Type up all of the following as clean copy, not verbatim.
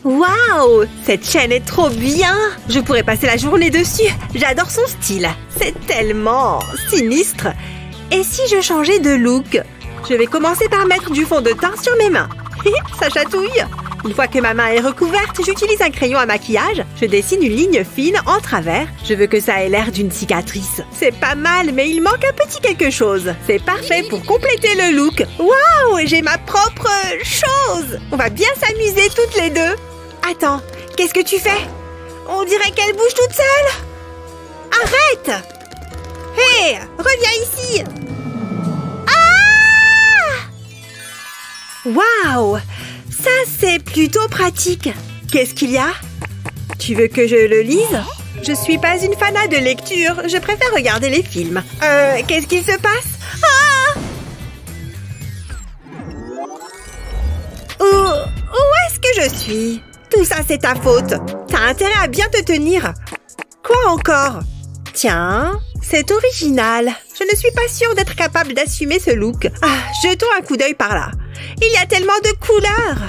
Waouh! Cette chaîne est trop bien! Je pourrais passer la journée dessus. J'adore son style. C'est tellement sinistre. Et si je changeais de look? Je vais commencer par mettre du fond de teint sur mes mains. Ça chatouille! Une fois que ma main est recouverte, j'utilise un crayon à maquillage. Je dessine une ligne fine en travers. Je veux que ça ait l'air d'une cicatrice. C'est pas mal, mais il manque un petit quelque chose. C'est parfait pour compléter le look. Waouh! J'ai ma propre chose! On va bien s'amuser toutes les deux. Attends, qu'est-ce que tu fais? On dirait qu'elle bouge toute seule. Arrête! Hé! Reviens ici! Ah! Waouh! Ça, c'est plutôt pratique. Qu'est-ce qu'il y a? Tu veux que je le lise? Je suis pas une fanat de lecture. Je préfère regarder les films. Qu'est-ce qu'il se passe? Ah! Où est-ce que je suis? Tout ça, c'est ta faute. T'as intérêt à bien te tenir. Quoi encore? Tiens, c'est original. Je ne suis pas sûre d'être capable d'assumer ce look. Ah, jetons un coup d'œil par là. Il y a tellement de couleurs.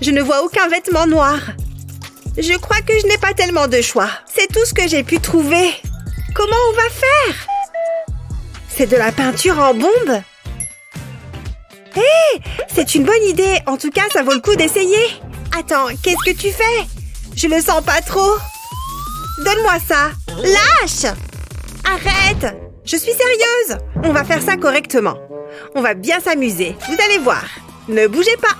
Je ne vois aucun vêtement noir. Je crois que je n'ai pas tellement de choix. C'est tout ce que j'ai pu trouver. Comment on va faire? C'est de la peinture en bombe? Hé! C'est une bonne idée. En tout cas, ça vaut le coup d'essayer. Attends, qu'est-ce que tu fais? Je le sens pas trop. Donne-moi ça. Lâche! Arrête! Je suis sérieuse. On va faire ça correctement. On va bien s'amuser. Vous allez voir. Ne bougez pas.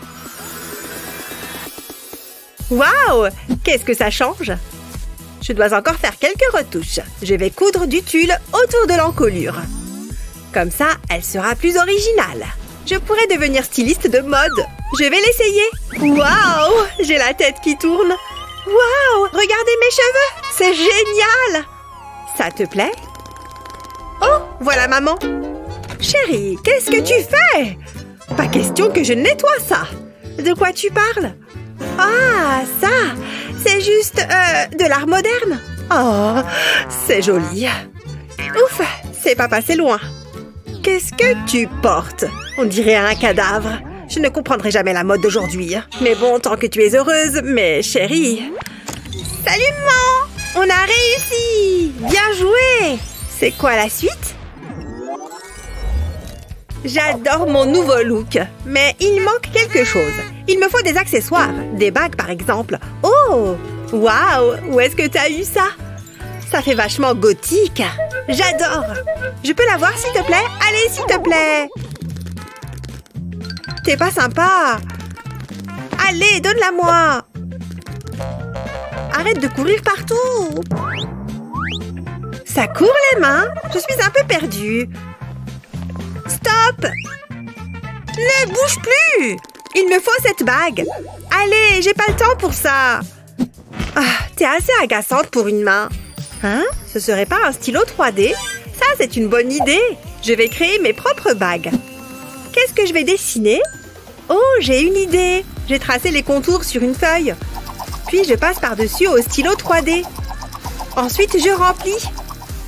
Waouh! Qu'est-ce que ça change? Je dois encore faire quelques retouches. Je vais coudre du tulle autour de l'encolure. Comme ça, elle sera plus originale. Je pourrais devenir styliste de mode. Je vais l'essayer. Waouh! J'ai la tête qui tourne. Waouh! Regardez mes cheveux! C'est génial! Ça te plaît? Oh! Voilà maman! Chérie, qu'est-ce que tu fais? Pas question que je nettoie ça. De quoi tu parles? Ah, ça! C'est juste de l'art moderne. Oh, c'est joli. Ouf, c'est pas passé loin. Qu'est-ce que tu portes? On dirait un cadavre. Je ne comprendrai jamais la mode d'aujourd'hui. Mais bon, tant que tu es heureuse, mais chérie. Salut, maman! On a réussi! Bien joué! C'est quoi la suite? J'adore mon nouveau look, mais il manque quelque chose. Il me faut des accessoires, des bagues par exemple. Oh! Waouh! Où est-ce que t'as eu ça? Ça fait vachement gothique. J'adore! Je peux la voir s'il te plaît? Allez, s'il te plaît! T'es pas sympa! Allez, donne-la-moi! Arrête de courir partout! Ça court les mains! Je suis un peu perdue. Stop! Ne bouge plus! Il me faut cette bague. Allez, j'ai pas le temps pour ça. Ah, t'es assez agaçante pour une main. Hein? Ce serait pas un stylo 3D? Ça, c'est une bonne idée. Je vais créer mes propres bagues. Qu'est-ce que je vais dessiner? Oh, j'ai une idée. J'ai tracé les contours sur une feuille. Puis, je passe par-dessus au stylo 3D. Ensuite, je remplis.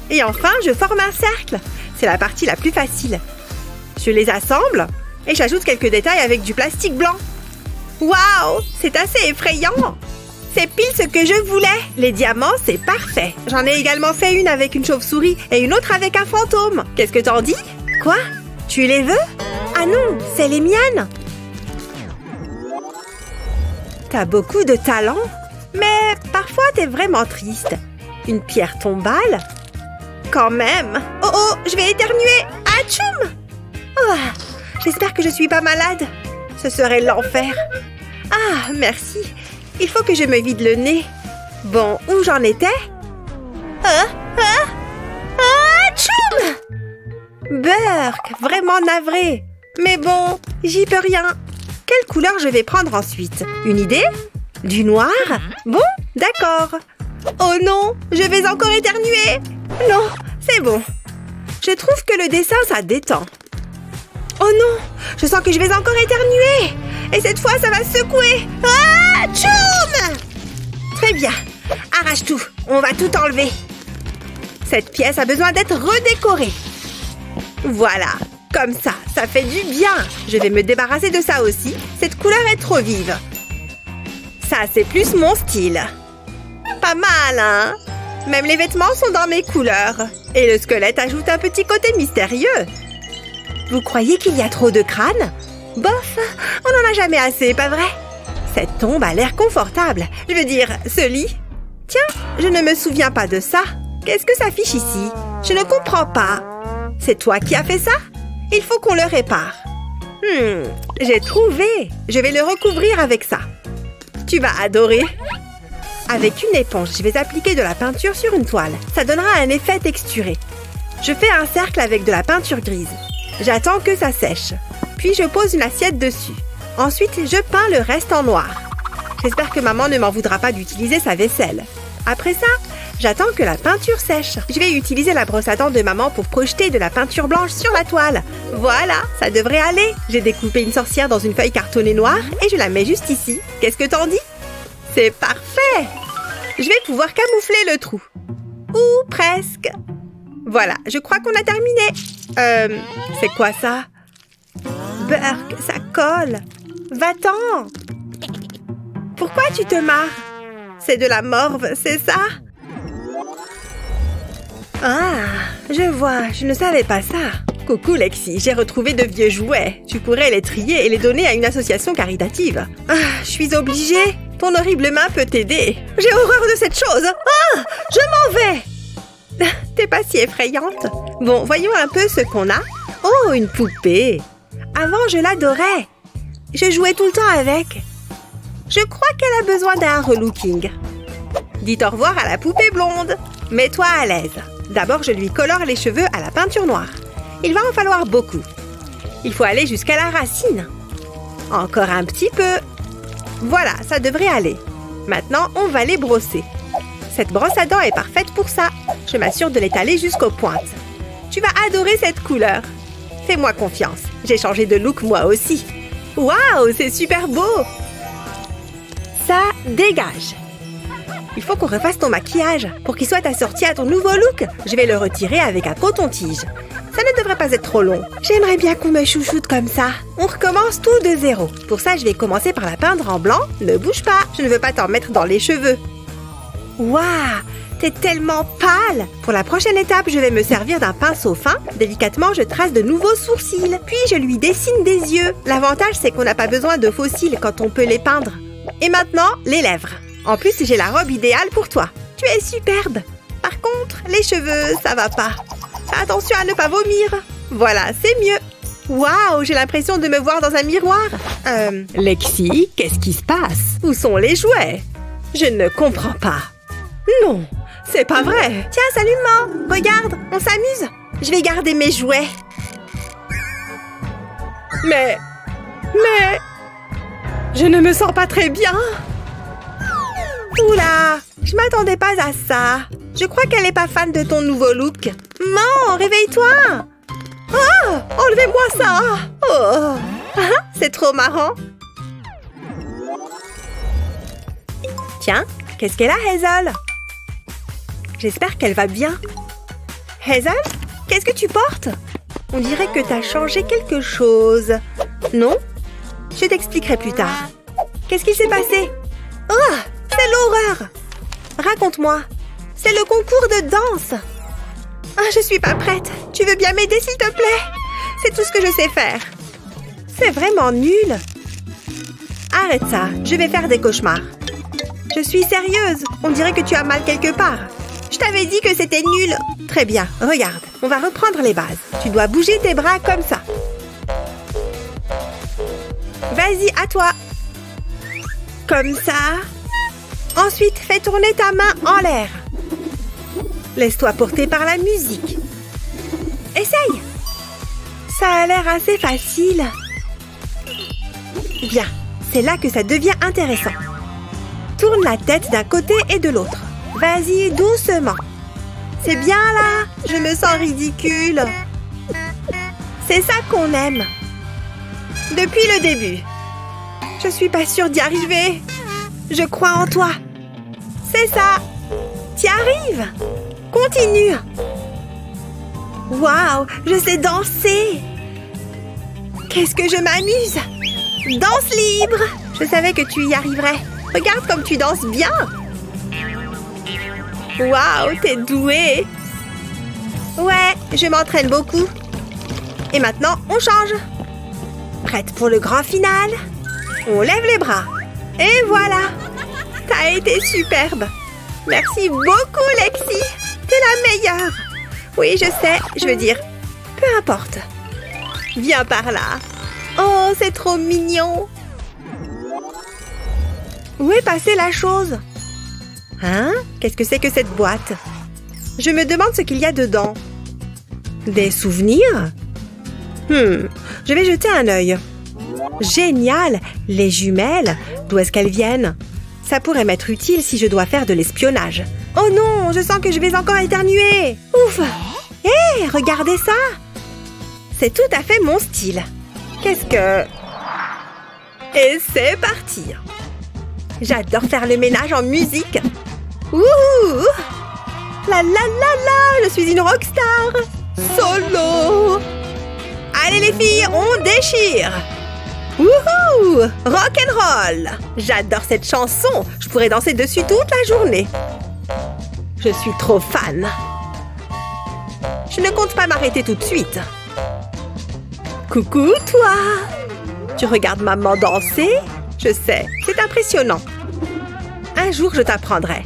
Et enfin, je forme un cercle. C'est la partie la plus facile. Je les assemble et j'ajoute quelques détails avec du plastique blanc. Waouh! C'est assez effrayant! C'est pile ce que je voulais! Les diamants, c'est parfait! J'en ai également fait une avec une chauve-souris et une autre avec un fantôme. Qu'est-ce que t'en dis? Quoi? Tu les veux? Ah non, c'est les miennes! T'as beaucoup de talent, mais parfois t'es vraiment triste. Une pierre tombale? Quand même! Oh oh, je vais éternuer! Atchoum! Oh, j'espère que je suis pas malade. Ce serait l'enfer. Ah, merci. Il faut que je me vide le nez. Bon, où j'en étais? Atchoum! Burk, vraiment navré. Mais bon, j'y peux rien. Quelle couleur je vais prendre ensuite? Une idée? Du noir? Bon, d'accord. Oh non, je vais encore éternuer. Non, c'est bon. Je trouve que le dessin, ça détend. Oh non, je sens que je vais encore éternuer. Et cette fois, ça va secouer. Ah, tchoum! Très bien. Arrache tout. On va tout enlever. Cette pièce a besoin d'être redécorée. Voilà. Comme ça, ça fait du bien. Je vais me débarrasser de ça aussi. Cette couleur est trop vive. Ça, c'est plus mon style. Pas mal, hein? Même les vêtements sont dans mes couleurs. Et le squelette ajoute un petit côté mystérieux. Vous croyez qu'il y a trop de crânes? Bof, on n'en a jamais assez, pas vrai? Cette tombe a l'air confortable. Je veux dire, ce lit. Tiens, je ne me souviens pas de ça. Qu'est-ce que ça fiche ici? Je ne comprends pas. C'est toi qui as fait ça? Il faut qu'on le répare. J'ai trouvé. Je vais le recouvrir avec ça. Tu vas adorer. Avec une éponge, je vais appliquer de la peinture sur une toile. Ça donnera un effet texturé. Je fais un cercle avec de la peinture grise. J'attends que ça sèche. Puis je pose une assiette dessus. Ensuite, je peins le reste en noir. J'espère que maman ne m'en voudra pas d'utiliser sa vaisselle. Après ça, j'attends que la peinture sèche. Je vais utiliser la brosse à dents de maman pour projeter de la peinture blanche sur la toile. Voilà, ça devrait aller. J'ai découpé une sorcière dans une feuille cartonnée noire et je la mets juste ici. Qu'est-ce que t'en dis? C'est parfait! Je vais pouvoir camoufler le trou. Ou presque. Voilà, je crois qu'on a terminé. C'est quoi ça? Burk, ça colle. Va-t'en! Pourquoi tu te marres? C'est de la morve, c'est ça? Ah, je vois, je ne savais pas ça. Coucou Lexi, j'ai retrouvé de vieux jouets. Tu pourrais les trier et les donner à une association caritative. Ah, je suis obligée. Ton horrible main peut t'aider. J'ai horreur de cette chose. Ah, je m'en vais. T'es pas si effrayante. Bon, voyons un peu ce qu'on a. Oh, une poupée. Avant, je l'adorais. Je jouais tout le temps avec. Je crois qu'elle a besoin d'un relooking. Dites au revoir à la poupée blonde. Mets-toi à l'aise. D'abord, je lui colore les cheveux à la peinture noire. Il va en falloir beaucoup. Il faut aller jusqu'à la racine. Encore un petit peu. Voilà, ça devrait aller. Maintenant, on va les brosser. Cette brosse à dents est parfaite pour ça. Je m'assure de l'étaler jusqu'aux pointes. Tu vas adorer cette couleur. Fais-moi confiance. J'ai changé de look moi aussi. Waouh, c'est super beau! Ça dégage. Il faut qu'on refasse ton maquillage pour qu'il soit assorti à ton nouveau look. Je vais le retirer avec un coton-tige. Ça ne devrait pas être trop long. J'aimerais bien qu'on me chouchoute comme ça. On recommence tout de zéro. Pour ça, je vais commencer par la peindre en blanc. Ne bouge pas, je ne veux pas t'en mettre dans les cheveux. Waouh, t'es tellement pâle. Pour la prochaine étape, je vais me servir d'un pinceau fin. Délicatement, je trace de nouveaux sourcils. Puis, je lui dessine des yeux. L'avantage, c'est qu'on n'a pas besoin de faux cils quand on peut les peindre. Et maintenant, les lèvres. En plus, j'ai la robe idéale pour toi. Tu es superbe. Par contre, les cheveux, ça va pas. Fais attention à ne pas vomir. Voilà, c'est mieux. Waouh, j'ai l'impression de me voir dans un miroir. Lexi, qu'est-ce qui se passe? Où sont les jouets? Je ne comprends pas. Non, c'est pas vrai. Tiens, salut maman. Regarde, on s'amuse. Je vais garder mes jouets. Mais... Je ne me sens pas très bien. Oula, je m'attendais pas à ça. Je crois qu'elle n'est pas fan de ton nouveau look. Maman, réveille-toi. Oh, enlevez-moi ça. Oh, c'est trop marrant. Tiens, qu'est-ce qu'elle a, Hazel? J'espère qu'elle va bien. Hazel, qu'est-ce que tu portes? On dirait que t'as changé quelque chose. Non? Je t'expliquerai plus tard. Qu'est-ce qui s'est passé? Oh, c'est l'horreur! Raconte-moi. C'est le concours de danse. Ah, je suis pas prête. Tu veux bien m'aider, s'il te plaît? C'est tout ce que je sais faire. C'est vraiment nul. Arrête ça. Je vais faire des cauchemars. Je suis sérieuse. On dirait que tu as mal quelque part. Je t'avais dit que c'était nul. Très bien. Regarde. On va reprendre les bases. Tu dois bouger tes bras comme ça. Vas-y, à toi. Comme ça. Ensuite, fais tourner ta main en l'air. Laisse-toi porter par la musique. Essaye. Ça a l'air assez facile. Bien, c'est là que ça devient intéressant. Tourne la tête d'un côté et de l'autre. Vas-y, doucement. C'est bien là. Je me sens ridicule. C'est ça qu'on aime. Depuis le début. Je suis pas sûre d'y arriver. Je crois en toi. C'est ça. T'y arrives. Continue. Waouh, je sais danser. Qu'est-ce que je m'amuse. Danse libre. Je savais que tu y arriverais. Regarde comme tu danses bien. Waouh, t'es douée. Ouais, je m'entraîne beaucoup. Et maintenant, on change. Prête pour le grand final? On lève les bras. Et voilà. T'as été superbe. Merci beaucoup, Lexi. T'es la meilleure. Oui, je sais. Je veux dire, peu importe. Viens par là. Oh, c'est trop mignon. Où est passée la chose? Hein? Qu'est-ce que c'est que cette boîte? Je me demande ce qu'il y a dedans. Des souvenirs? Je vais jeter un œil. Génial! Les jumelles? D'où est-ce qu'elles viennent? Ça pourrait m'être utile si je dois faire de l'espionnage. Oh non! Je sens que je vais encore éternuer! Ouf! Hé! Regardez ça! C'est tout à fait mon style. Qu'est-ce que... Et c'est parti! J'adore faire le ménage en musique. Ouh! La la la la! Je suis une rockstar! Solo! Allez les filles, on déchire! Wouhou! Rock'n'roll! J'adore cette chanson! Je pourrais danser dessus toute la journée. Je suis trop fan. Je ne compte pas m'arrêter tout de suite. Coucou, toi! Tu regardes maman danser? Je sais, c'est impressionnant. Un jour, je t'apprendrai.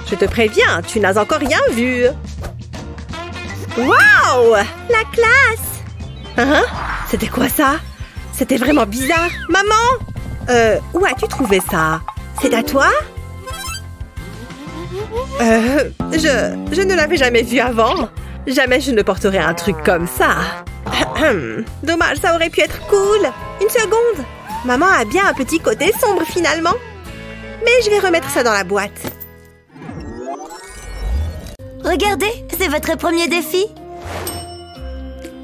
Je te préviens, tu n'as encore rien vu. Waouh! La classe! Hein? C'était quoi ça? C'était vraiment bizarre. Maman! Où as-tu trouvé ça? C'est à toi? Je ne l'avais jamais vu avant. Jamais je ne porterais un truc comme ça. Dommage, ça aurait pu être cool. Une seconde. Maman a bien un petit côté sombre finalement. Mais je vais remettre ça dans la boîte. Regardez, c'est votre premier défi.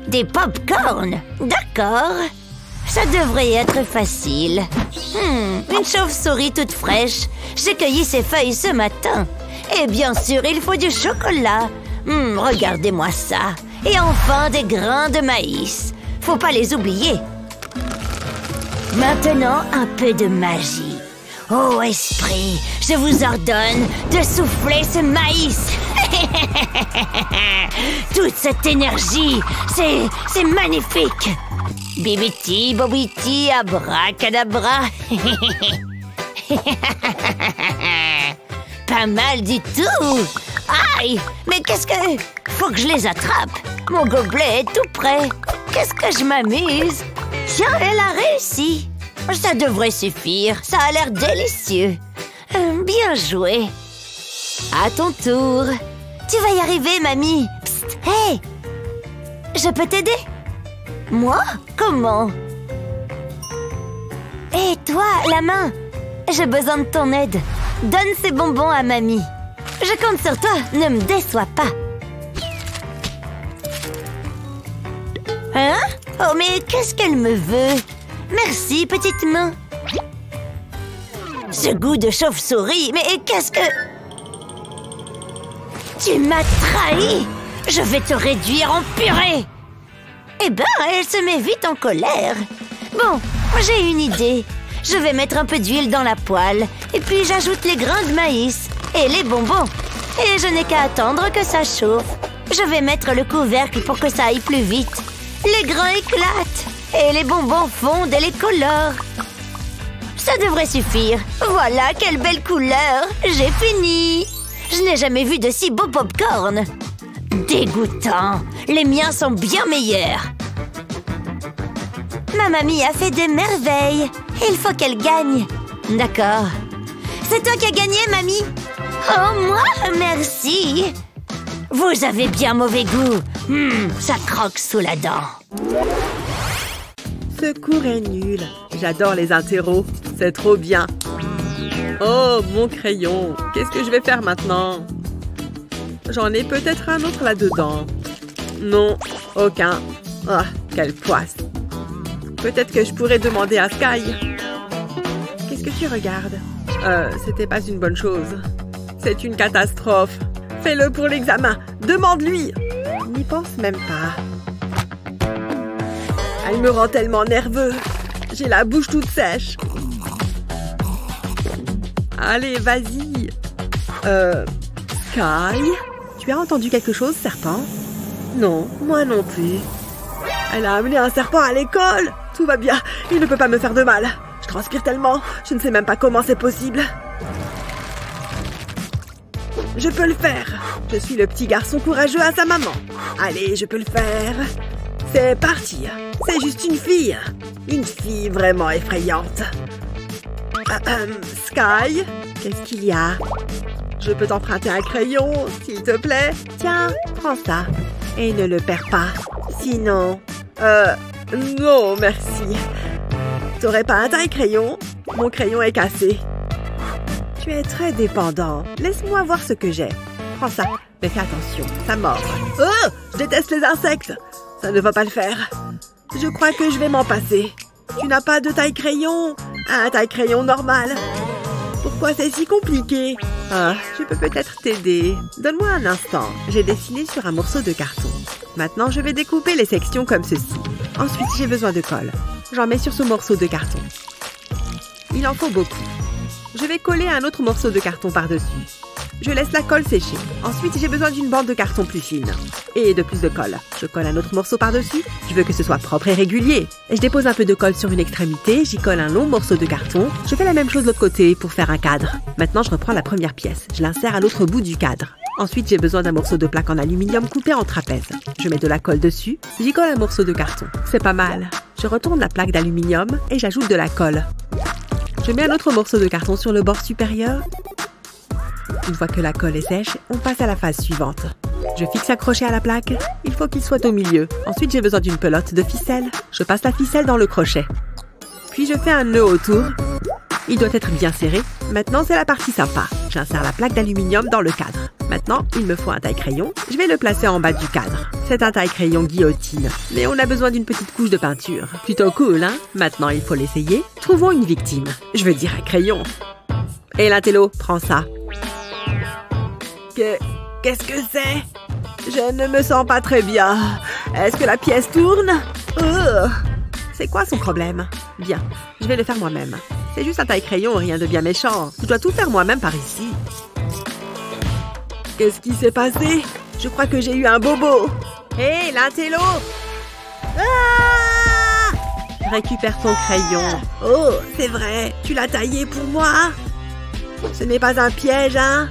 Des pop-corn. D'accord. Ça devrait être facile. Une chauve-souris toute fraîche. J'ai cueilli ses feuilles ce matin. Et bien sûr, il faut du chocolat. Regardez-moi ça. Et enfin, des grains de maïs. Faut pas les oublier. Maintenant, un peu de magie. Ô esprit, je vous ordonne de souffler ce maïs. Toute cette énergie, c'est magnifique. Bibiti, bobiti, abracadabra. Pas mal du tout. Aïe, mais qu'est-ce que... Faut que je les attrape. Mon gobelet est tout prêt. Qu'est-ce que je m'amuse. Tiens, elle a réussi. Ça devrait suffire. Ça a l'air délicieux. Bien joué. À ton tour. Tu vas y arriver, mamie. Psst, hé. Je peux t'aider? Moi? Comment? Hé, toi, la main. J'ai besoin de ton aide. Donne ces bonbons à mamie. Je compte sur toi. Ne me déçois pas. Hein? Oh, mais qu'est-ce qu'elle me veut? Merci, petite main. Ce goût de chauve-souris, mais qu'est-ce que... Tu m'as trahi! Je vais te réduire en purée! Eh ben, elle se met vite en colère. Bon, j'ai une idée. Je vais mettre un peu d'huile dans la poêle, et puis j'ajoute les grains de maïs et les bonbons. Et je n'ai qu'à attendre que ça chauffe. Je vais mettre le couvercle pour que ça aille plus vite. Les grains éclatent, et les bonbons fondent et les colorent. Ça devrait suffire. Voilà, quelle belle couleur. J'ai fini. Je n'ai jamais vu de si beaux pop-corn. Dégoûtant. Les miens sont bien meilleurs. Ma mamie a fait des merveilles. Il faut qu'elle gagne. D'accord. C'est toi qui as gagné, mamie. Oh, moi? Merci. Vous avez bien mauvais goût. Ça croque sous la dent. Ce cours est nul. J'adore les interros. C'est trop bien. Oh, mon crayon. Qu'est-ce que je vais faire maintenant? J'en ai peut-être un autre là-dedans. Non, aucun. Ah, quelle poisse. Peut-être que je pourrais demander à Sky. Qu'est-ce que tu regardes? C'était pas une bonne chose. C'est une catastrophe. Fais-le pour l'examen. Demande-lui. N'y pense même pas. Elle me rend tellement nerveux. J'ai la bouche toute sèche. Allez, vas-y. Sky? Tu as entendu quelque chose, serpent? Non, moi non plus. Elle a amené un serpent à l'école. Tout va bien, il ne peut pas me faire de mal. Je transpire tellement, je ne sais même pas comment c'est possible. Je peux le faire. Je suis le petit garçon courageux à sa maman. Allez, je peux le faire. C'est parti. C'est juste une fille. Une fille vraiment effrayante. Sky, qu'est-ce qu'il y a? Je peux t'emprunter un crayon, s'il te plaît? Tiens, prends ça. Et ne le perds pas. Sinon... non, merci. T'aurais pas un taille-crayon? Mon crayon est cassé. Tu es très dépendant. Laisse-moi voir ce que j'ai. Prends ça, mais fais attention, ça mord. Oh, je déteste les insectes. Ça ne va pas le faire. Je crois que je vais m'en passer. Tu n'as pas de taille-crayon? Un taille-crayon normal. Pourquoi c'est si compliqué? Ah, je peux peut-être t'aider. Donne-moi un instant. J'ai dessiné sur un morceau de carton. Maintenant, je vais découper les sections comme ceci. Ensuite, j'ai besoin de colle. J'en mets sur ce morceau de carton. Il en faut beaucoup. Je vais coller un autre morceau de carton par-dessus. Je laisse la colle sécher. Ensuite, j'ai besoin d'une bande de carton plus fine. Et de plus de colle. Je colle un autre morceau par-dessus. Je veux que ce soit propre et régulier. Je dépose un peu de colle sur une extrémité. J'y colle un long morceau de carton. Je fais la même chose de l'autre côté pour faire un cadre. Maintenant, je reprends la première pièce. Je l'insère à l'autre bout du cadre. Ensuite, j'ai besoin d'un morceau de plaque en aluminium coupé en trapèze. Je mets de la colle dessus. J'y colle un morceau de carton. C'est pas mal. Je retourne la plaque d'aluminium et j'ajoute de la colle. Je mets un autre morceau de carton sur le bord supérieur. Une fois que la colle est sèche, on passe à la phase suivante. Je fixe un crochet à la plaque. Il faut qu'il soit au milieu. Ensuite, j'ai besoin d'une pelote de ficelle. Je passe la ficelle dans le crochet. Puis, je fais un nœud autour. Il doit être bien serré. Maintenant, c'est la partie sympa. J'insère la plaque d'aluminium dans le cadre. Maintenant, il me faut un taille-crayon. Je vais le placer en bas du cadre. C'est un taille-crayon guillotine. Mais on a besoin d'une petite couche de peinture. Plutôt cool, hein? Maintenant, il faut l'essayer. Trouvons une victime. Je veux dire un crayon. Et l'intello, prends ça. Qu'est-ce que c'est? Je ne me sens pas très bien. Est-ce que la pièce tourne? C'est quoi son problème? Bien, je vais le faire moi-même. C'est juste un taille-crayon, rien de bien méchant. Je dois tout faire moi-même par ici. Qu'est-ce qui s'est passé? Je crois que j'ai eu un bobo. Hé, l'intello! Ah! Récupère ton crayon. Oh, c'est vrai. Tu l'as taillé pour moi? Ce n'est pas un piège, hein?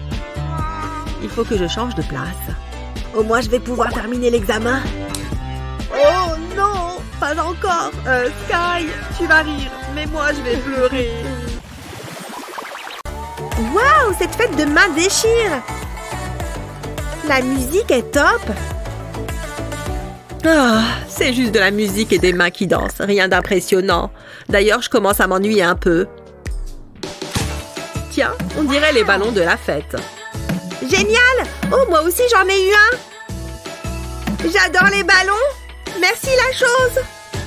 Il faut que je change de place. Au moins, je vais pouvoir terminer l'examen. Oh non, pas encore. Sky, tu vas rire, mais moi, je vais pleurer. Waouh, cette fête de main déchire. La musique est top. Ah, c'est juste de la musique et des mains qui dansent. Rien d'impressionnant. D'ailleurs, je commence à m'ennuyer un peu. Tiens, on dirait les ballons de la fête. Génial! Oh, moi aussi, j'en ai eu un! J'adore les ballons! Merci, la chose!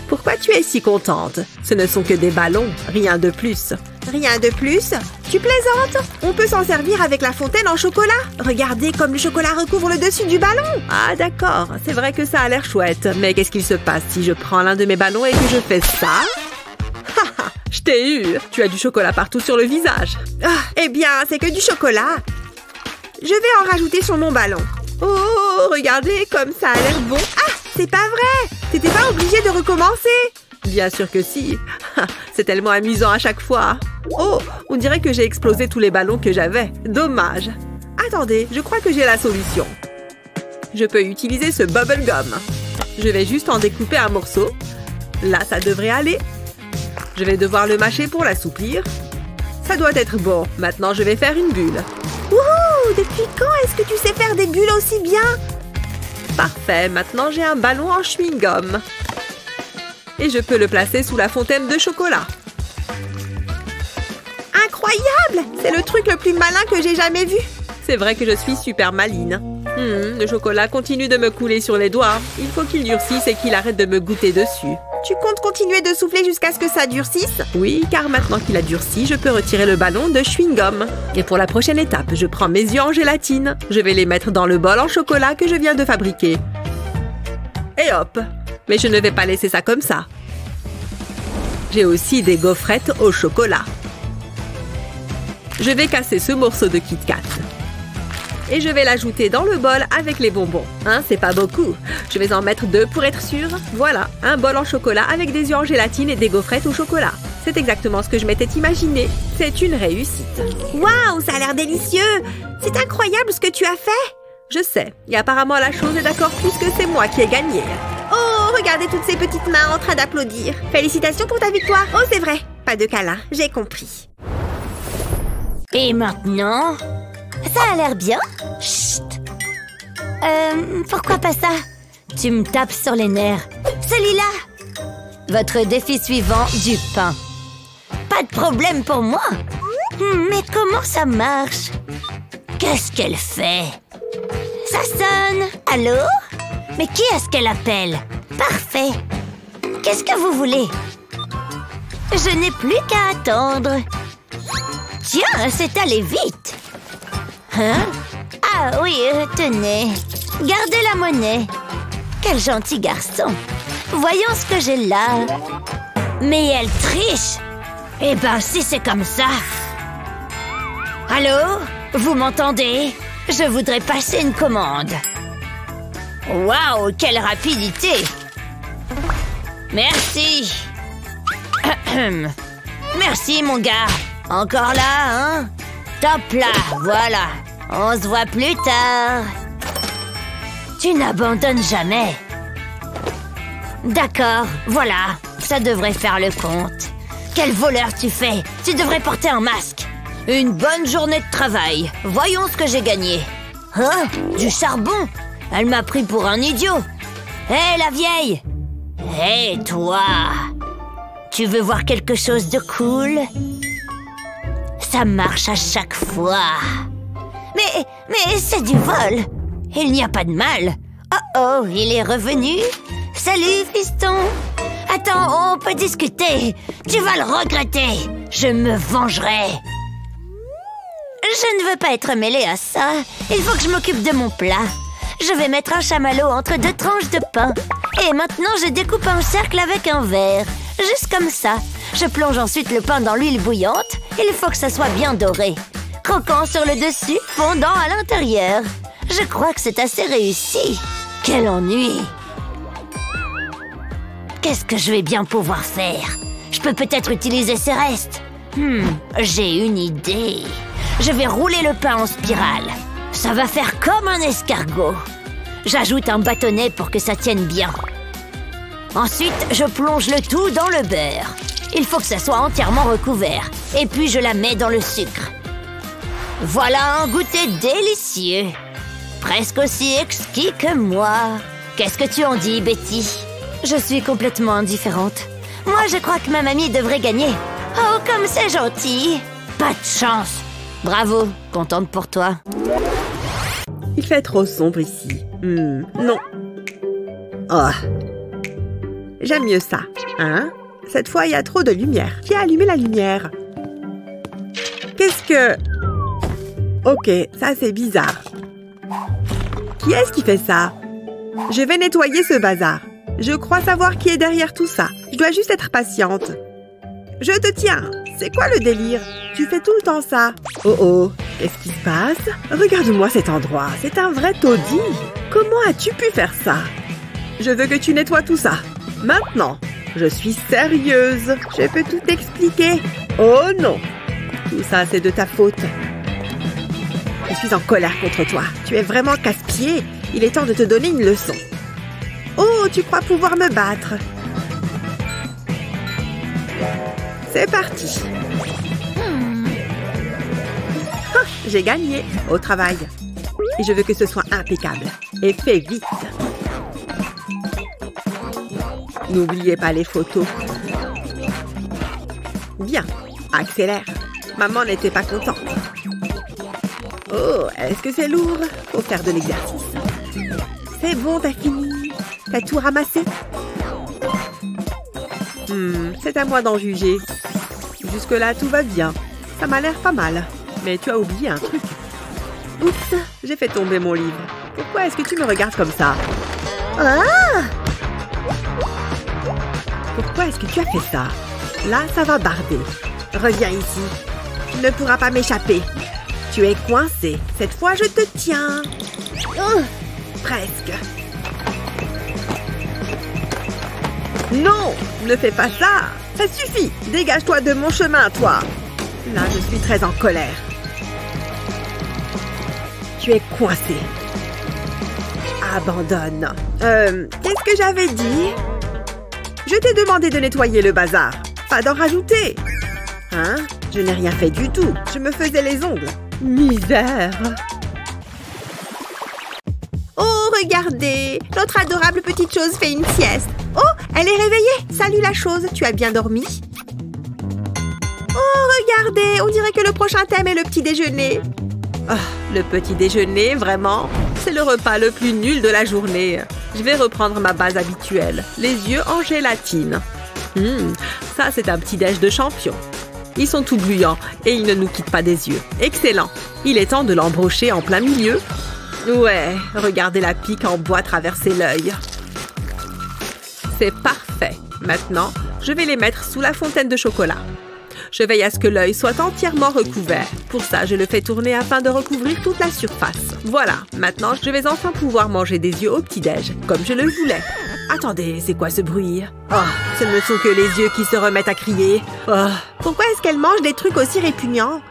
Pourquoi tu es si contente? Ce ne sont que des ballons, rien de plus. Rien de plus? Tu plaisantes? On peut s'en servir avec la fontaine en chocolat. Regardez comme le chocolat recouvre le dessus du ballon. Ah, d'accord. C'est vrai que ça a l'air chouette. Mais qu'est-ce qu'il se passe si je prends l'un de mes ballons et que je fais ça? Haha, je t'ai eu! Tu as du chocolat partout sur le visage. Ah, eh bien, c'est que du chocolat. Je vais en rajouter sur mon ballon. Oh, regardez comme ça a l'air bon. Ah, c'est pas vrai! T'étais pas obligé de recommencer? Bien sûr que si. C'est tellement amusant à chaque fois. Oh, on dirait que j'ai explosé tous les ballons que j'avais. Dommage. Attendez, je crois que j'ai la solution. Je peux utiliser ce bubble gum. Je vais juste en découper un morceau. Là, ça devrait aller. Je vais devoir le mâcher pour l'assouplir. Ça doit être bon. Maintenant, je vais faire une bulle. Wouhou! Depuis quand est-ce que tu sais faire des bulles aussi bien? Parfait. Maintenant, j'ai un ballon en chewing-gum. Et je peux le placer sous la fontaine de chocolat. Incroyable! C'est le truc le plus malin que j'ai jamais vu. C'est vrai que je suis super maline. Le chocolat continue de me couler sur les doigts. Il faut qu'il durcisse et qu'il arrête de me goûter dessus. Tu comptes continuer de souffler jusqu'à ce que ça durcisse? Oui, car maintenant qu'il a durci, je peux retirer le ballon de chewing-gum. Et pour la prochaine étape, je prends mes yeux en gélatine. Je vais les mettre dans le bol en chocolat que je viens de fabriquer. Et hop! Mais je ne vais pas laisser ça comme ça. J'ai aussi des gaufrettes au chocolat. Je vais casser ce morceau de Kit Kat. Et je vais l'ajouter dans le bol avec les bonbons. Hein, c'est pas beaucoup. Je vais en mettre 2 pour être sûre. Voilà, un bol en chocolat avec des œufs en gélatine et des gaufrettes au chocolat. C'est exactement ce que je m'étais imaginé. C'est une réussite. Waouh, ça a l'air délicieux! C'est incroyable ce que tu as fait! Je sais, et apparemment la chose est d'accord puisque c'est moi qui ai gagné. Oh, regardez toutes ces petites mains en train d'applaudir. Félicitations pour ta victoire. Oh, c'est vrai. Pas de câlin, j'ai compris. Et maintenant? Ça a l'air bien. Chut. Pourquoi pas ça? Tu me tapes sur les nerfs. Celui-là! Votre défi suivant, du pain. Pas de problème pour moi. Mais comment ça marche? Qu'est-ce qu'elle fait? Ça sonne. Allô? Mais qui est-ce qu'elle appelle? Parfait. Qu'est-ce que vous voulez? Je n'ai plus qu'à attendre. Tiens, c'est allé vite. Hein? Ah oui, tenez. Gardez la monnaie. Quel gentil garçon. Voyons ce que j'ai là. Mais elle triche. Eh ben, si c'est comme ça. Allô? Vous m'entendez? Je voudrais passer une commande. Waouh, quelle rapidité! Merci. Merci, mon gars. Encore là, hein? Top là, voilà. On se voit plus tard. Tu n'abandonnes jamais. D'accord, voilà. Ça devrait faire le compte. Quel voleur tu fais! Tu devrais porter un masque. Une bonne journée de travail. Voyons ce que j'ai gagné. Hein? Du charbon? Elle m'a pris pour un idiot. Hé, la vieille! Hé, toi! Tu veux voir quelque chose de cool? Ça marche à chaque fois. Mais c'est du vol. Il n'y a pas de mal. Oh, il est revenu. Salut, fiston. Attends, on peut discuter. Tu vas le regretter. Je me vengerai. Je ne veux pas être mêlée à ça. Il faut que je m'occupe de mon plat. Je vais mettre un chamallow entre 2 tranches de pain. Et maintenant, je découpe un cercle avec un verre. Juste comme ça. Je plonge ensuite le pain dans l'huile bouillante. Il faut que ça soit bien doré. Croquant sur le dessus, fondant à l'intérieur. Je crois que c'est assez réussi. Quel ennui! Qu'est-ce que je vais bien pouvoir faire? Je peux peut-être utiliser ces restes. J'ai une idée. Je vais rouler le pain en spirale. Ça va faire comme un escargot. J'ajoute un bâtonnet pour que ça tienne bien. Ensuite, je plonge le tout dans le beurre. Il faut que ça soit entièrement recouvert. Et puis, je la mets dans le sucre. Voilà un goûter délicieux. Presque aussi exquis que moi. Qu'est-ce que tu en dis, Betty? Je suis complètement indifférente. Moi, je crois que ma mamie devrait gagner. Oh, comme c'est gentil. Pas de chance. Bravo, contente pour toi. Il fait trop sombre ici. Non. Oh. J'aime mieux ça. Hein? Cette fois, il y a trop de lumière. Qui a allumé la lumière? Qu'est-ce que... Ok, ça c'est bizarre. Qui est-ce qui fait ça? Je vais nettoyer ce bazar. Je crois savoir qui est derrière tout ça. Je dois juste être patiente. Je te tiens. C'est quoi le délire? Tu fais tout le temps ça. Oh, qu'est-ce qui se passe? Regarde-moi cet endroit. C'est un vrai taudis. Comment as-tu pu faire ça? Je veux que tu nettoies tout ça. Maintenant. Je suis sérieuse. Je peux tout expliquer. Oh non. Tout ça, c'est de ta faute. Je suis en colère contre toi. Tu es vraiment casse-pied. Il est temps de te donner une leçon. Oh, tu crois pouvoir me battre? C'est parti. Ah, j'ai gagné au travail. Et je veux que ce soit impeccable. Et fais vite. N'oubliez pas les photos. Bien, accélère. Maman n'était pas contente. Oh, est-ce que c'est lourd? Faut faire de l'exercice. C'est bon, t'as fini. T'as tout ramassé? C'est à moi d'en juger. Jusque-là, tout va bien. Ça m'a l'air pas mal. Mais tu as oublié un truc. Oups, j'ai fait tomber mon livre. Pourquoi est-ce que tu me regardes comme ça? Ah! Pourquoi est-ce que tu as fait ça? Là, ça va barder. Reviens ici. Tu ne pourras pas m'échapper. Tu es coincé. Cette fois, je te tiens. Oh, presque. Non, ne fais pas ça. Ça suffit. Dégage-toi de mon chemin, toi. Là, je suis très en colère. Tu es coincé. Abandonne. Qu'est-ce que j'avais dit? Je t'ai demandé de nettoyer le bazar. Pas d'en rajouter. Hein? Je n'ai rien fait du tout. Je me faisais les ongles. Misère. Oh, regardez. Notre adorable petite chose fait une sieste. Oh, elle est réveillée. Salut la chose. Tu as bien dormi? Oh, regardez. On dirait que le prochain thème est le petit déjeuner. Oh, le petit déjeuner, vraiment? C'est le repas le plus nul de la journée. Je vais reprendre ma base habituelle. Les yeux en gélatine. Ça, c'est un petit déj de champion. Ils sont tout gluants et ils ne nous quittent pas des yeux. Excellent. Il est temps de l'embrocher en plein milieu. Ouais, regardez la pique en bois traverser l'œil. C'est parfait. Maintenant, je vais les mettre sous la fontaine de chocolat. Je veille à ce que l'œil soit entièrement recouvert. Pour ça, je le fais tourner afin de recouvrir toute la surface. Voilà, maintenant, je vais enfin pouvoir manger des yeux au petit-déj, comme je le voulais. Attendez, c'est quoi ce bruit? Oh, ce ne sont que les yeux qui se remettent à crier. Oh, pourquoi est-ce qu'elle mange des trucs aussi répugnants?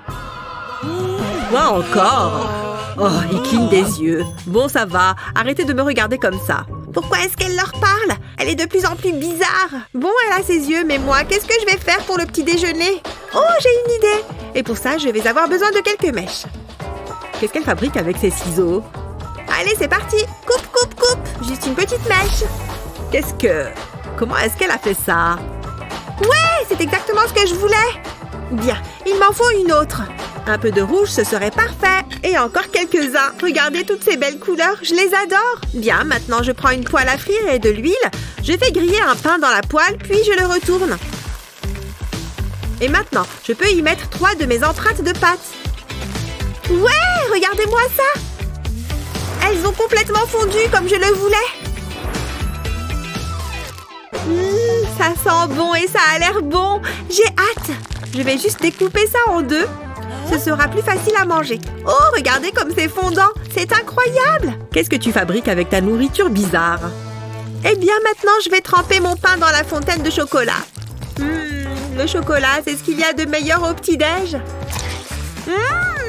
Quoi encore? Oh, ils clignent des yeux. Bon, ça va. Arrêtez de me regarder comme ça. Pourquoi est-ce qu'elle leur parle? Elle est de plus en plus bizarre. Bon, elle a ses yeux, mais moi, qu'est-ce que je vais faire pour le petit déjeuner? Oh, j'ai une idée. Et pour ça, je vais avoir besoin de quelques mèches. Qu'est-ce qu'elle fabrique avec ses ciseaux? Allez, c'est parti. Coupe, coupe, coupe. Juste une petite mèche. Qu'est-ce que... Comment est-ce qu'elle a fait ça? Ouais, c'est exactement ce que je voulais. Bien, il m'en faut une autre. Un peu de rouge, ce serait parfait. Et encore quelques-uns. Regardez toutes ces belles couleurs, je les adore. Bien, maintenant je prends une poêle à frire et de l'huile. Je fais griller un pain dans la poêle, puis je le retourne. Et maintenant, je peux y mettre 3 de mes empreintes de pâte. Ouais, regardez-moi ça. Elles ont complètement fondu comme je le voulais. Ça sent bon et ça a l'air bon. J'ai hâte. Je vais juste découper ça en 2. Ce sera plus facile à manger. Oh, regardez comme c'est fondant. C'est incroyable. Qu'est-ce que tu fabriques avec ta nourriture bizarre? Eh bien, maintenant, je vais tremper mon pain dans la fontaine de chocolat. Le chocolat, c'est ce qu'il y a de meilleur au petit-déj.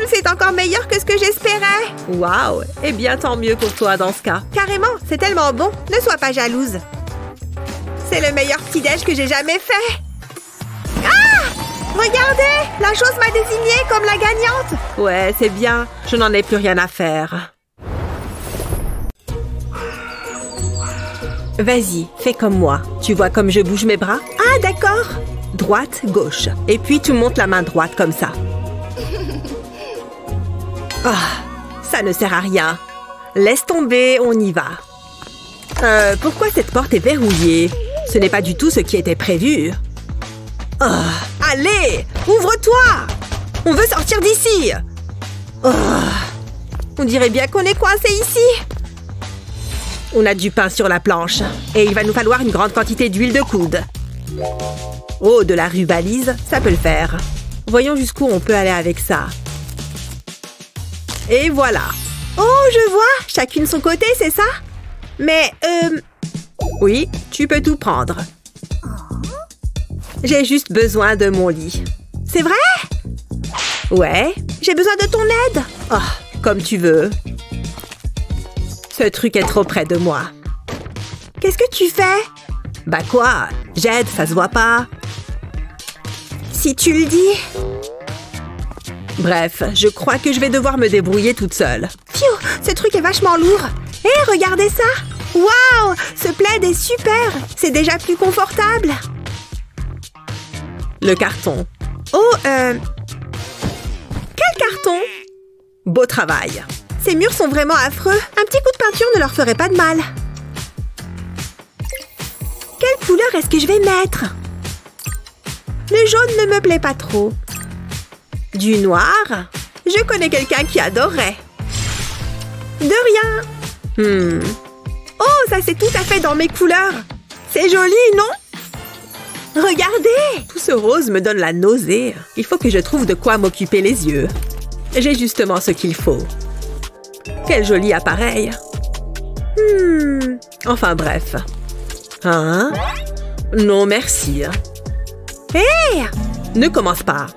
C'est encore meilleur que ce que j'espérais. Waouh. Eh bien, tant mieux pour toi dans ce cas. Carrément, c'est tellement bon. Ne sois pas jalouse. C'est le meilleur petit-déj que j'ai jamais fait. Ah! Regardez! La chose m'a désignée comme la gagnante! Ouais, c'est bien. Je n'en ai plus rien à faire. Vas-y, fais comme moi. Tu vois comme je bouge mes bras? Ah, d'accord! Droite, gauche. Et puis tu montes la main droite comme ça. Ah, ça ne sert à rien. Laisse tomber, on y va. Pourquoi cette porte est verrouillée? Ce n'est pas du tout ce qui était prévu. Oh, allez, ouvre-toi! On veut sortir d'ici! Oh, on dirait bien qu'on est coincé ici. On a du pain sur la planche. Et il va nous falloir une grande quantité d'huile de coude. Oh, de la rubalise, ça peut le faire. Voyons jusqu'où on peut aller avec ça. Et voilà. Oh, je vois, chacune son côté, c'est ça? Mais, oui, tu peux tout prendre. J'ai juste besoin de mon lit. C'est vrai? Ouais, j'ai besoin de ton aide. Oh, comme tu veux. Ce truc est trop près de moi. Qu'est-ce que tu fais? Bah quoi? J'aide, ça se voit pas. Si tu le dis. Bref, je crois que je vais devoir me débrouiller toute seule. Pfiou, ce truc est vachement lourd. Hé, regardez ça! Waouh! Ce plaid est super! C'est déjà plus confortable. Le carton. Oh, quel carton? Beau travail. Ces murs sont vraiment affreux. Un petit coup de peinture ne leur ferait pas de mal. Quelle couleur est-ce que je vais mettre? Le jaune ne me plaît pas trop. Du noir? Je connais quelqu'un qui adorerait. De rien. Oh, ça c'est tout à fait dans mes couleurs. C'est joli, non? Regardez! Tout ce rose me donne la nausée. Il faut que je trouve de quoi m'occuper les yeux. J'ai justement ce qu'il faut. Quel joli appareil. Enfin bref. Hein? Non, merci. Hé! Ne commence pas.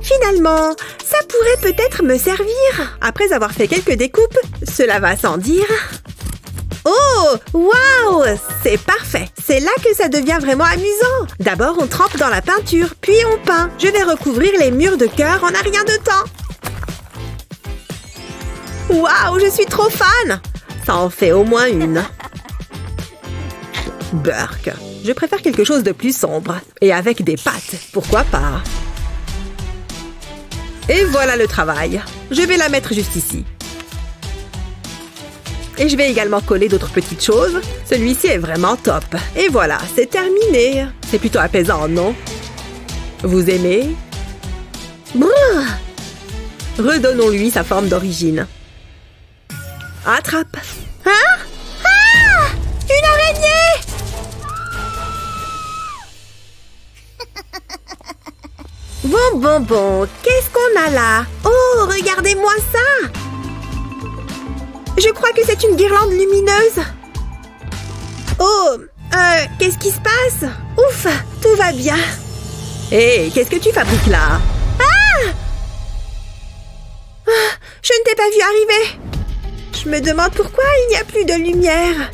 Finalement, ça pourrait peut-être me servir. Après avoir fait quelques découpes, cela va sans dire. Oh! Waouh! C'est parfait. C'est là que ça devient vraiment amusant. D'abord, on trempe dans la peinture, puis on peint. Je vais recouvrir les murs de cœur en un rien de temps. Waouh! Je suis trop fan! Ça en fait au moins une. Burk. Je préfère quelque chose de plus sombre. Et avec des pattes, pourquoi pas? Et voilà le travail. Je vais la mettre juste ici. Et je vais également coller d'autres petites choses. Celui-ci est vraiment top. Et voilà, c'est terminé. C'est plutôt apaisant, non? Vous aimez? Brrr. Redonnons-lui sa forme d'origine. Attrape. Hein? Ah! Une araignée! Bon. Qu'est-ce qu'on a là? Oh, regardez-moi ça! Je crois que c'est une guirlande lumineuse. Oh, qu'est-ce qui se passe? Ouf, tout va bien. Hé, qu'est-ce que tu fabriques là? Ah! Je ne t'ai pas vu arriver. Je me demande pourquoi il n'y a plus de lumière.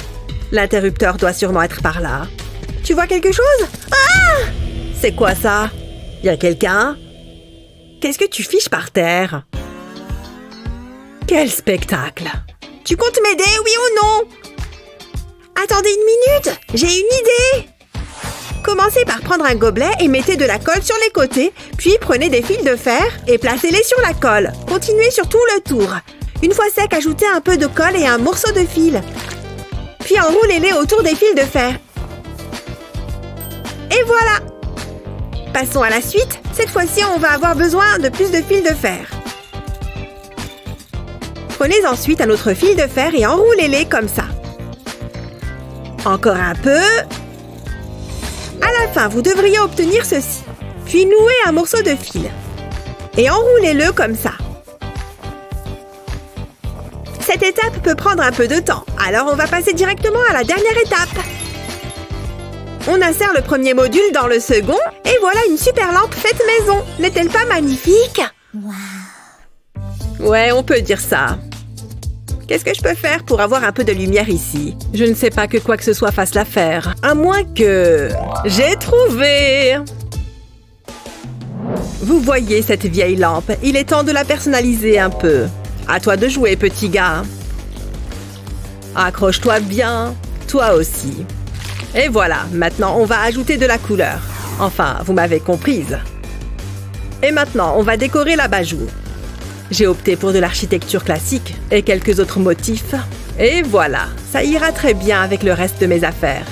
L'interrupteur doit sûrement être par là. Tu vois quelque chose? Ah! C'est quoi ça? Y a quelqu'un? Qu'est-ce que tu fiches par terre? Quel spectacle! Tu comptes m'aider, oui ou non? Attendez une minute, j'ai une idée! Commencez par prendre un gobelet et mettez de la colle sur les côtés, puis prenez des fils de fer et placez-les sur la colle. Continuez sur tout le tour. Une fois sec, ajoutez un peu de colle et un morceau de fil. Puis enroulez-les autour des fils de fer. Et voilà! Passons à la suite. Cette fois-ci, on va avoir besoin de plus de fils de fer. Prenez ensuite un autre fil de fer et enroulez-les comme ça. Encore un peu. À la fin, vous devriez obtenir ceci. Puis nouez un morceau de fil. Et enroulez-le comme ça. Cette étape peut prendre un peu de temps, alors on va passer directement à la dernière étape. On insère le premier module dans le second, et voilà une super lampe faite maison. N'est-elle pas magnifique? Wow. Ouais, on peut dire ça. Qu'est-ce que je peux faire pour avoir un peu de lumière ici? Je ne sais pas que quoi que ce soit fasse l'affaire. À moins que... J'ai trouvé! Vous voyez cette vieille lampe? Il est temps de la personnaliser un peu. À toi de jouer, petit gars. Accroche-toi bien. Toi aussi. Et voilà, maintenant on va ajouter de la couleur. Enfin, vous m'avez comprise. Et maintenant, on va décorer l'abat-jour. J'ai opté pour de l'architecture classique et quelques autres motifs. Et voilà, ça ira très bien avec le reste de mes affaires.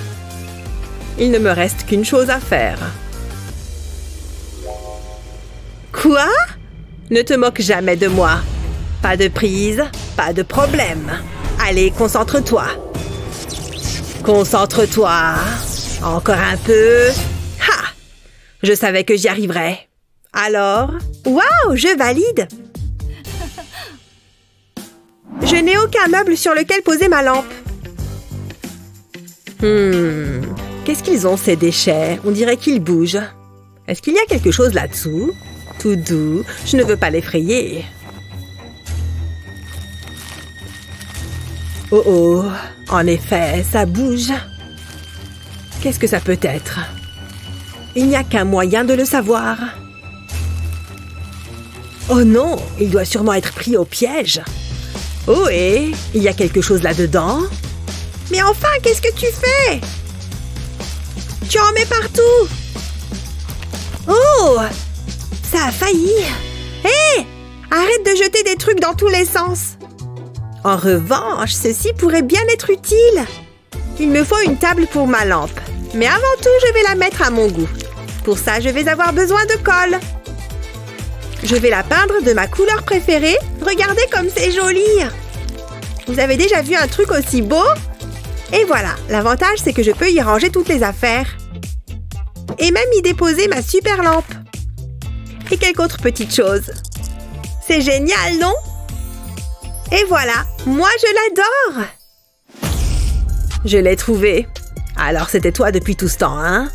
Il ne me reste qu'une chose à faire. Quoi? Ne te moque jamais de moi. Pas de prise, pas de problème. Allez, concentre-toi. Concentre-toi. Encore un peu. Ha! Je savais que j'y arriverais. Alors? Waouh, je valide! Je n'ai aucun meuble sur lequel poser ma lampe. Qu'est-ce qu'ils ont, ces déchets? On dirait qu'ils bougent. Est-ce qu'il y a quelque chose là-dessous? Tout doux, je ne veux pas l'effrayer. Oh oh, en effet, ça bouge. Qu'est-ce que ça peut être? Il n'y a qu'un moyen de le savoir. Oh non, il doit sûrement être pris au piège. Oh et il y a quelque chose là-dedans? Mais enfin, qu'est-ce que tu fais? Tu en mets partout. Oh! Ça a failli. Hé! Arrête de jeter des trucs dans tous les sens. En revanche, ceci pourrait bien être utile. Il me faut une table pour ma lampe. Mais avant tout, je vais la mettre à mon goût. Pour ça, je vais avoir besoin de colle. Je vais la peindre de ma couleur préférée. Regardez comme c'est joli. Vous avez déjà vu un truc aussi beau? Et voilà, l'avantage, c'est que je peux y ranger toutes les affaires. et même y déposer ma super lampe. Et quelques autres petites choses. C'est génial, non? Et voilà, moi je l'adore! Je l'ai trouvé. Alors c'était toi depuis tout ce temps, hein?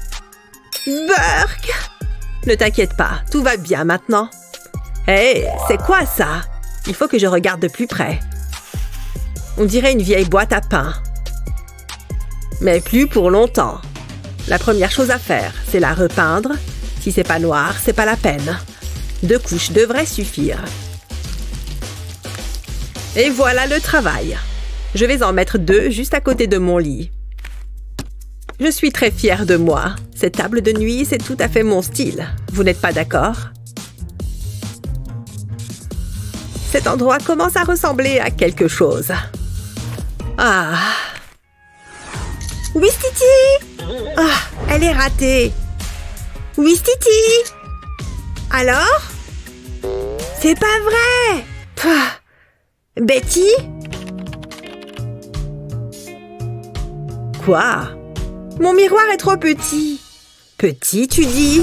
Burk! Ne t'inquiète pas, tout va bien maintenant. Hé, c'est quoi ça? Il faut que je regarde de plus près. On dirait une vieille boîte à pain. Mais plus pour longtemps. La première chose à faire, c'est la repeindre. Si c'est pas noir, c'est pas la peine. 2 couches devraient suffire. Et voilà le travail. Je vais en mettre 2 juste à côté de mon lit. Je suis très fière de moi. Cette table de nuit, c'est tout à fait mon style. Vous n'êtes pas d'accord? Cet endroit commence à ressembler à quelque chose. Ah! Ouistiti! Ah, elle est ratée. Ouistiti! Alors? C'est pas vrai! Pah. Betty? Quoi? Mon miroir est trop petit. Petit, tu dis?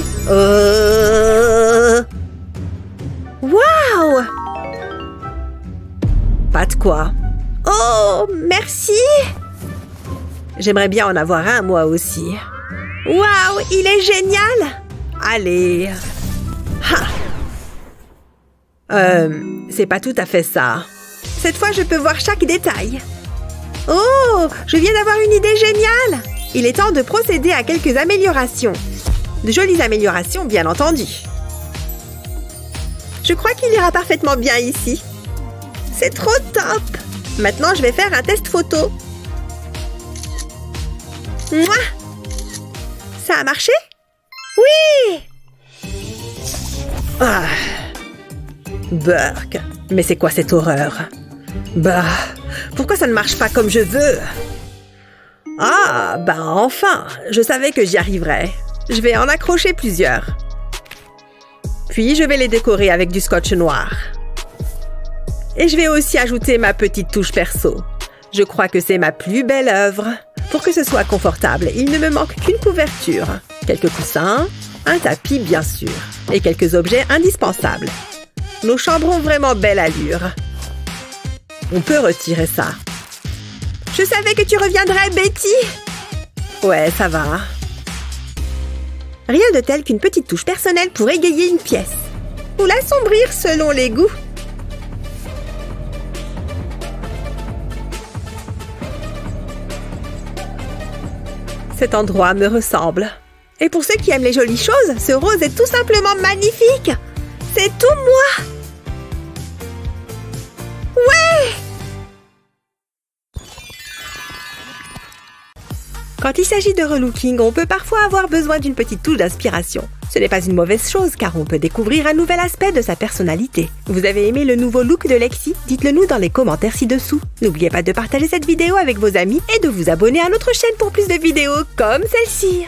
Waouh! Pas de quoi. Oh, merci! J'aimerais bien en avoir un, moi aussi. Waouh, il est génial! Allez. C'est pas tout à fait ça. Cette fois, je peux voir chaque détail. Oh, je viens d'avoir une idée géniale! Il est temps de procéder à quelques améliorations. De jolies améliorations, bien entendu. Je crois qu'il ira parfaitement bien ici. C'est trop top! Maintenant, je vais faire un test photo. Mouah! Ça a marché? Oui! Ah. Burk, mais c'est quoi cette horreur? Bah, pourquoi ça ne marche pas comme je veux? Ah, bah enfin, je savais que j'y arriverais. Je vais en accrocher plusieurs. Puis, je vais les décorer avec du scotch noir. Et je vais aussi ajouter ma petite touche perso. Je crois que c'est ma plus belle œuvre. Pour que ce soit confortable, il ne me manque qu'une couverture. Quelques coussins, un tapis bien sûr, et quelques objets indispensables. Nos chambres ont vraiment belle allure. On peut retirer ça. Je savais que tu reviendrais, Betty! Ouais, ça va. Rien de tel qu'une petite touche personnelle pour égayer une pièce. Ou l'assombrir selon les goûts. Cet endroit me ressemble. Et pour ceux qui aiment les jolies choses, ce rose est tout simplement magnifique! C'est tout moi! Ouais! Quand il s'agit de relooking, on peut parfois avoir besoin d'une petite touche d'inspiration. Ce n'est pas une mauvaise chose car on peut découvrir un nouvel aspect de sa personnalité. Vous avez aimé le nouveau look de Lexi? Dites-le nous dans les commentaires ci-dessous. N'oubliez pas de partager cette vidéo avec vos amis et de vous abonner à notre chaîne pour plus de vidéos comme celle-ci.